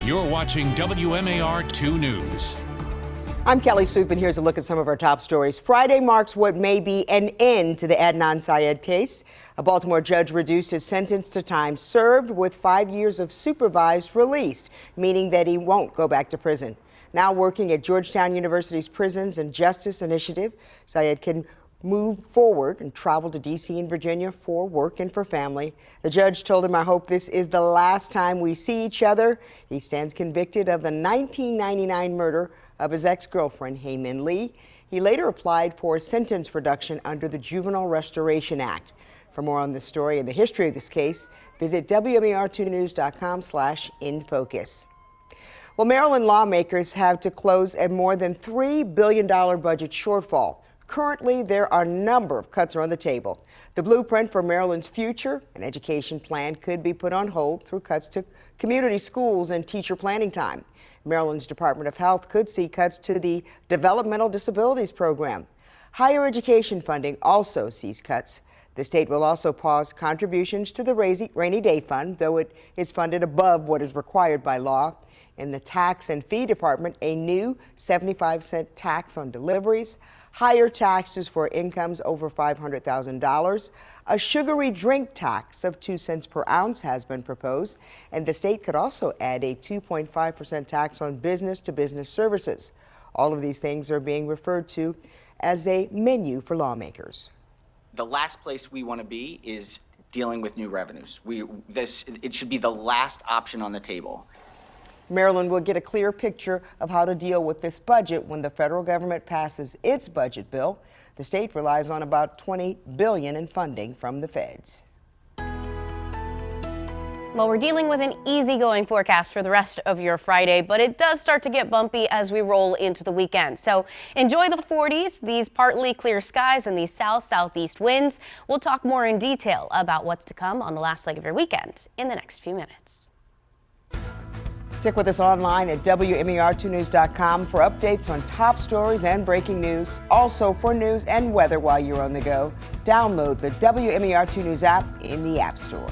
You're watching WMAR 2 News. I'm Kelly Swoop, and here's a look at some of our top stories. Friday marks what may be an end to the Adnan Syed case. A Baltimore judge reduced his sentence to time served with 5 years of supervised release, meaning that he won't go back to prison. Now working at Georgetown University's Prisons and Justice Initiative, Syed can move forward and travel to D.C. and Virginia for work and for family. The judge told him, "I hope this is the last time we see each other." He stands convicted of the 1999 murder of his ex-girlfriend, Hae Min Lee. He later applied for a sentence reduction under the Juvenile Restoration Act. For more on this story and the history of this case, visit WMAR2news.com/infocus. Well, Maryland lawmakers have to close a more than $3 billion budget shortfall. Currently, there are a number of cuts on the table. The blueprint for Maryland's future, an education plan, could be put on hold through cuts to community schools and teacher planning time. Maryland's Department of Health could see cuts to the Developmental Disabilities Program. Higher education funding also sees cuts. The state will also pause contributions to the Rainy Day Fund, though it is funded above what is required by law. In the Tax and Fee Department, a new 75-cent tax on deliveries, higher taxes for incomes over $500,000. A sugary drink tax of 2 cents per ounce has been proposed, and the state could also add a 2.5% tax on business-to-business services. All of these things are being referred to as a menu for lawmakers. The last place we want to be is dealing with new revenues. It should be the last option on the table. Maryland will get a clear picture of how to deal with this budget when the federal government passes its budget bill. The state relies on about $20 billion in funding from the feds. Well, we're dealing with an easygoing forecast for the rest of your Friday, but it does start to get bumpy as we roll into the weekend. So enjoy the 40s, these partly clear skies, and these southeast winds. We'll talk more in detail about what's to come on the last leg of your weekend in the next few minutes. Stick with us online at WMAR2news.com for updates on top stories and breaking news. Also for news and weather while you're on the go, download the WMAR2 News app in the App Store.